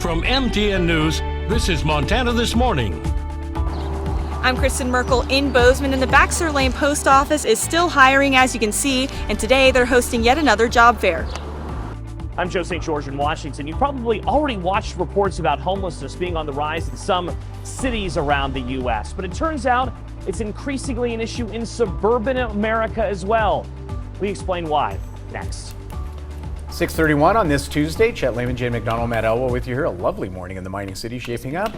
From MTN News, this is Montana This Morning. I'm Kristen Merkel in Bozeman, and the Baxter Lane Post Office is still hiring, as you can see, and today they're hosting yet another job fair. I'm Joe St. George in Washington. You probably already watched reports about homelessness being on the rise in some cities around the U.S., but it turns out it's increasingly an issue in suburban America as well. We explain why next. 6:31 on this Tuesday. Chet Lehman, Jane McDonald, Matt Elwell with you here. A lovely morning in the mining city shaping up.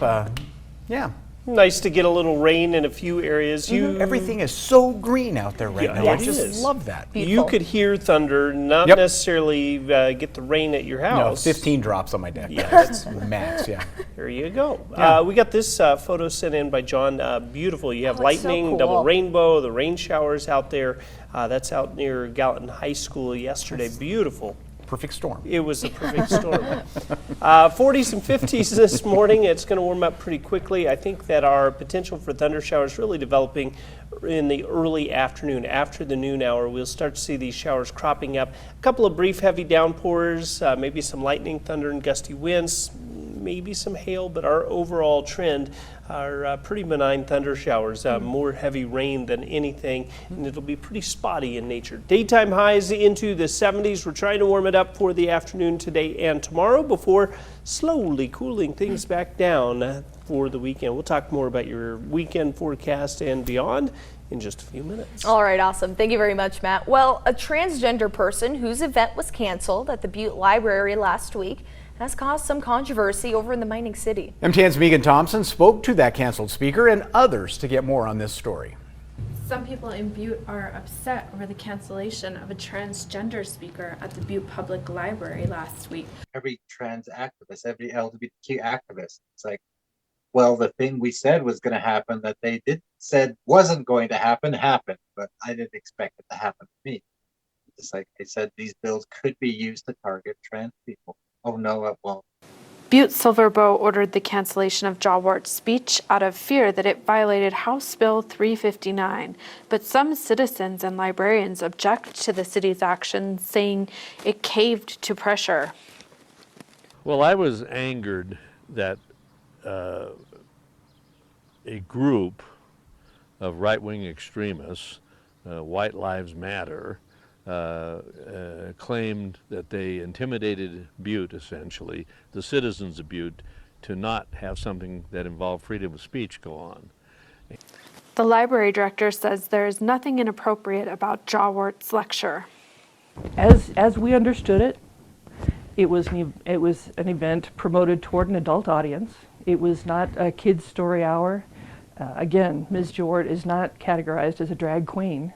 Nice to get a little rain in a few areas. Everything is so green out there right now. Yes. I just love that. Beautiful. You could hear thunder, not necessarily get the rain at your house. No, 15 drops on my deck. Yeah, that's max. Yeah. There you go. Yeah. We got this photo sent in by John. Beautiful. You have lightning, so cool. double rainbow, the rain showers out there. That's out near Gallatin High School yesterday. Beautiful. Perfect storm. It was a perfect storm. 40s and 50s this morning. It's going to warm up pretty quickly. I think that our potential for thunder showers really developing in the early afternoon. After the noon hour, we'll start to see these showers cropping up. A couple of brief heavy downpours, maybe some lightning, thunder, and gusty winds, maybe some hail, but our overall trend are pretty benign thunder showers, more heavy rain than anything, and it'll be pretty spotty in nature. Daytime highs into the 70s. We're trying to warm it up for the afternoon today and tomorrow before slowly cooling things back down for the weekend. We'll talk more about your weekend forecast and beyond in just a few minutes. All right, awesome. Thank you very much, Matt. Well, a transgender person whose event was canceled at the Butte Library last week has caused some controversy over in the mining city. MTN's Megan Thompson spoke to that canceled speaker and others to get more on this story. Some people in Butte are upset over the cancellation of a transgender speaker at the Butte Public Library last week. Every trans activist, every LGBTQ activist, it's like, well, the thing we said was going to happen that they said wasn't going to happen happened, but I didn't expect it to happen to me. Just like I said, these bills could be used to target trans people. Oh no, it won't. Butte Silverbow ordered the cancellation of Jawart's speech out of fear that it violated House Bill 359. But some citizens and librarians object to the city's action, saying it caved to pressure. Well, I was angered that a group of right-wing extremists, White Lives Matter, claimed that they intimidated Butte, essentially, the citizens of Butte, to not have something that involved freedom of speech go on. The library director says there is nothing inappropriate about Jawart's lecture. As we understood it, it was an event promoted toward an adult audience. It was not a kids' story hour. Again, Ms. Jawart is not categorized as a drag queen.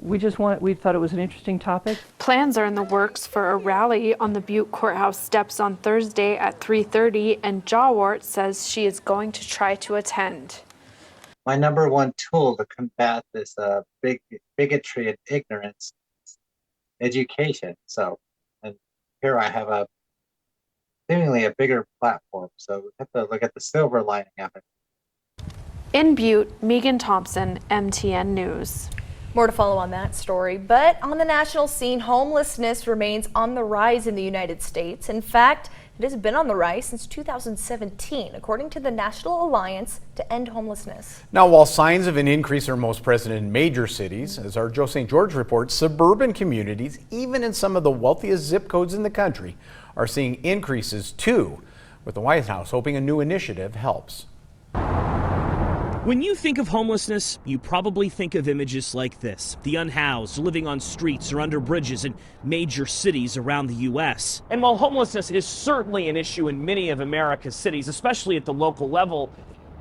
We thought it was an interesting topic. Plans are in the works for a rally on the Butte Courthouse steps on Thursday at 3:30, and Jawart says she is going to try to attend. My number one tool to combat this bigotry and ignorance is education. So, and here I have seemingly a bigger platform. So we have to look at the silver lining of it. In Butte, Megan Thompson, MTN News. More to follow on that story, but on the national scene, homelessness remains on the rise in the United States. In fact, it has been on the rise since 2017, according to the National Alliance to End Homelessness. Now, while signs of an increase are most present in major cities, as our Joe St. George reports, suburban communities, even in some of the wealthiest zip codes in the country, are seeing increases too, with the White House hoping a new initiative helps. When you think of homelessness, you probably think of images like this: the unhoused living on streets or under bridges in major cities around the U.S. And while homelessness is certainly an issue in many of America's cities, especially at the local level,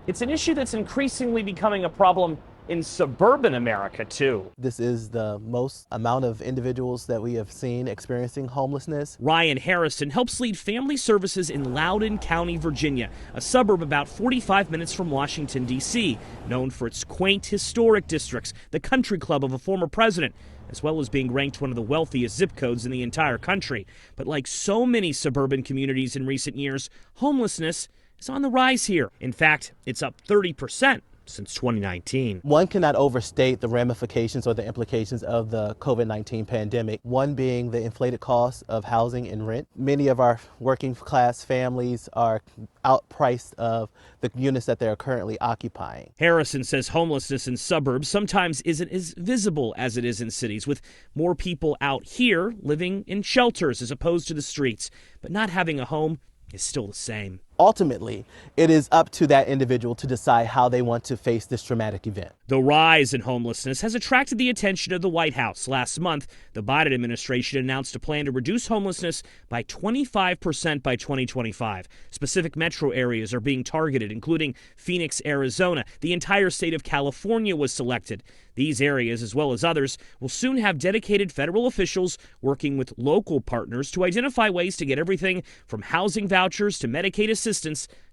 it's an issue that's increasingly becoming a problem in suburban America, too. This is the most amount of individuals that we have seen experiencing homelessness. Ryan Harrison helps lead family services in Loudoun County, Virginia, a suburb about 45 minutes from Washington, D.C., known for its quaint historic districts, the country club of a former president, as well as being ranked one of the wealthiest zip codes in the entire country. But like so many suburban communities in recent years, homelessness is on the rise here. In fact, it's up 30% since 2019. One cannot overstate the ramifications or the implications of the COVID-19 pandemic, one being the inflated cost of housing and rent. Many of our working class families are outpriced of the units that they're currently occupying. Harrison says homelessness in suburbs sometimes isn't as visible as it is in cities, with more people out here living in shelters as opposed to the streets, but not having a home is still the same. Ultimately, it is up to that individual to decide how they want to face this traumatic event. The rise in homelessness has attracted the attention of the White House. Last month, the Biden administration announced a plan to reduce homelessness by 25% by 2025. Specific metro areas are being targeted, including Phoenix, Arizona. The entire state of California was selected. These areas, as well as others, will soon have dedicated federal officials working with local partners to identify ways to get everything from housing vouchers to Medicaid assistance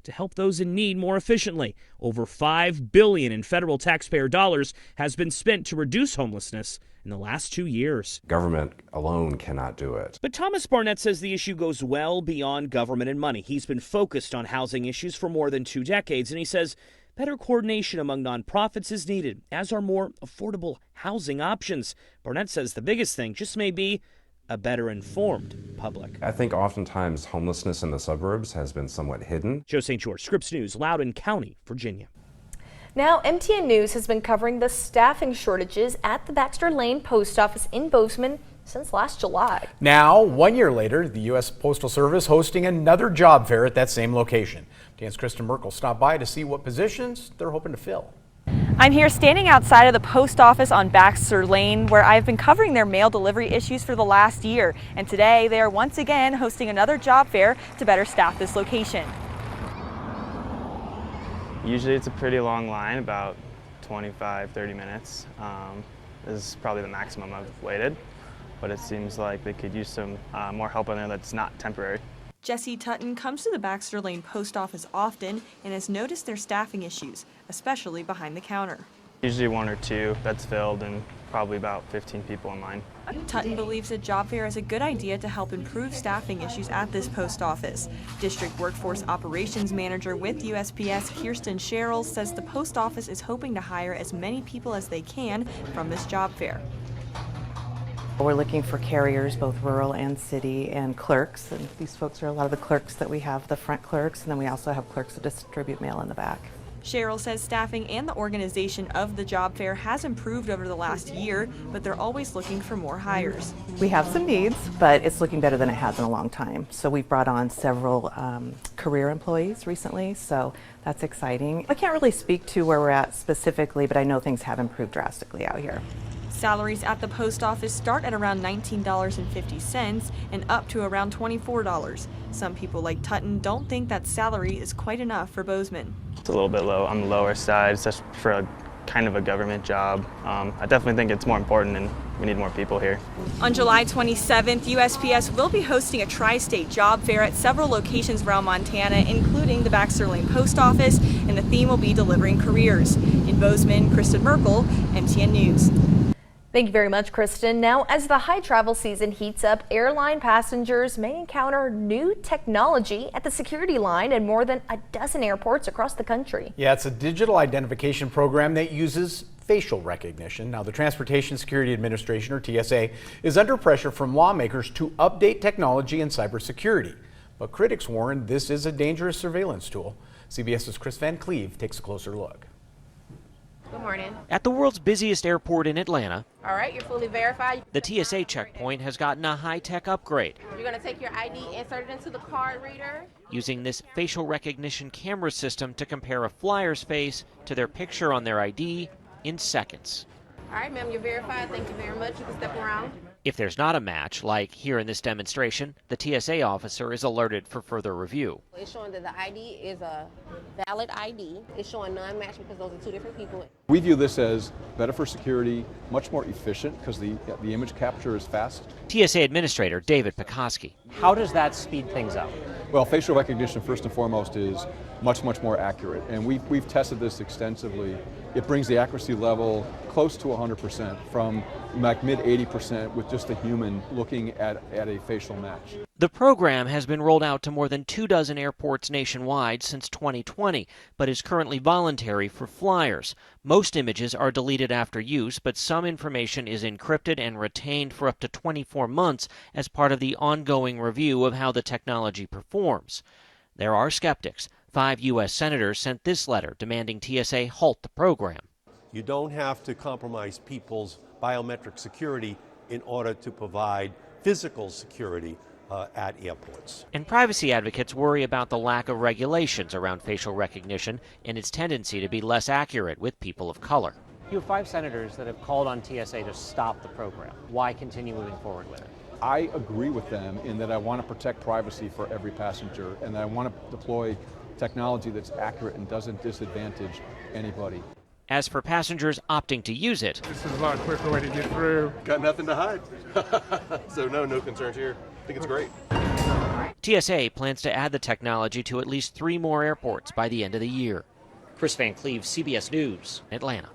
to help those in need more efficiently. Over $5 billion in federal taxpayer dollars has been spent to reduce homelessness in the last 2 years. Government alone cannot do it. But Thomas Barnett says the issue goes well beyond government and money. He's been focused on housing issues for more than 2 decades, and he says better coordination among nonprofits is needed, as are more affordable housing options. Barnett says the biggest thing just may be a better informed public. I think oftentimes homelessness in the suburbs has been somewhat hidden. Joe St. George, Scripps News, Loudoun County, Virginia. Now, MTN News has been covering the staffing shortages at the Baxter Lane Post Office in Bozeman since last July. Now, 1 year later, the U.S. Postal Service hosting another job fair at that same location. Dan's Kristen Merkel stopped by to see what positions they're hoping to fill. I'm here standing outside of the post office on Baxter Lane, where I've been covering their mail delivery issues for the last year. And today they are once again hosting another job fair to better staff this location. Usually it's a pretty long line, about 25-30 minutes. This is probably the maximum I've waited, but it seems like they could use some more help in there that's not temporary. Jesse Tutton comes to the Baxter Lane post office often and has noticed their staffing issues, especially behind the counter. Usually 1 or 2 that's filled and probably about 15 people in line. Tutton believes a job fair is a good idea to help improve staffing issues at this post office. District Workforce Operations Manager with USPS, Kirsten Sherrill, says the post office is hoping to hire as many people as they can from this job fair. We're looking for carriers, both rural and city, and clerks. And these folks are a lot of the clerks that we have, the front clerks, and then we also have clerks that distribute mail in the back. Sherrill says staffing and the organization of the job fair has improved over the last year, but they're always looking for more hires. We have some needs, but it's looking better than it has in a long time. So we've brought on several career employees recently, so that's exciting. I can't really speak to where we're at specifically, but I know things have improved drastically out here. Salaries at the post office start at around $19.50 and up to around $24. Some people like Tutton don't think that salary is quite enough for Bozeman. It's a little bit low on the lower side, especially for a kind of a government job. I definitely think it's more important and we need more people here. On July 27th, USPS will be hosting a tri-state job fair at several locations around Montana, including the Baxter Lane Post Office, and the theme will be delivering careers. In Bozeman, Kristen Merkel, MTN News. Thank you very much, Kristen. Now, as the high travel season heats up, airline passengers may encounter new technology at the security line at more than a dozen airports across the country. Yeah, it's a digital identification program that uses facial recognition. Now, the Transportation Security Administration, or TSA, is under pressure from lawmakers to update technology and cybersecurity. But critics warn this is a dangerous surveillance tool. CBS's Chris Van Cleve takes a closer look. Good morning. At the world's busiest airport in Atlanta, All right, you're fully verified. the TSA checkpoint has gotten a high-tech upgrade. You're going to take your ID, insert it into the card reader. Using this facial recognition camera system to compare a flyer's face to their picture on their ID in seconds. All right, ma'am, you're verified. Thank you very much. You can step around. If there's not a match, like here in this demonstration, the TSA officer is alerted for further review. It's showing that the ID is a valid ID. It's showing non-match because those are two different people. We view this as better for security, much more efficient because the image capture is fast. TSA Administrator David Pekoski. How does that speed things up? Well, facial recognition, first and foremost, is much more accurate. And we've tested this extensively. It brings the accuracy level close to 100% from like mid 80% with just a human looking at a facial match. The program has been rolled out to more than 24 airports nationwide since 2020, but is currently voluntary for flyers. Most images are deleted after use, but some information is encrypted and retained for up to 24 months as part of the ongoing review of how the technology performs. There are skeptics. 5 U.S. senators sent this letter demanding TSA halt the program. You don't have to compromise people's biometric security in order to provide physical security at airports. And privacy advocates worry about the lack of regulations around facial recognition and its tendency to be less accurate with people of color. You have 5 senators that have called on TSA to stop the program. Why continue moving forward with it? I agree with them in that I want to protect privacy for every passenger, and I want to deploy technology that's accurate and doesn't disadvantage anybody. As for passengers opting to use it, this is a lot quicker way to get through. Got nothing to hide. So no concerns here. I think it's great. TSA plans to add the technology to at least 3 more airports by the end of the year. Chris Van Cleve, CBS News, Atlanta.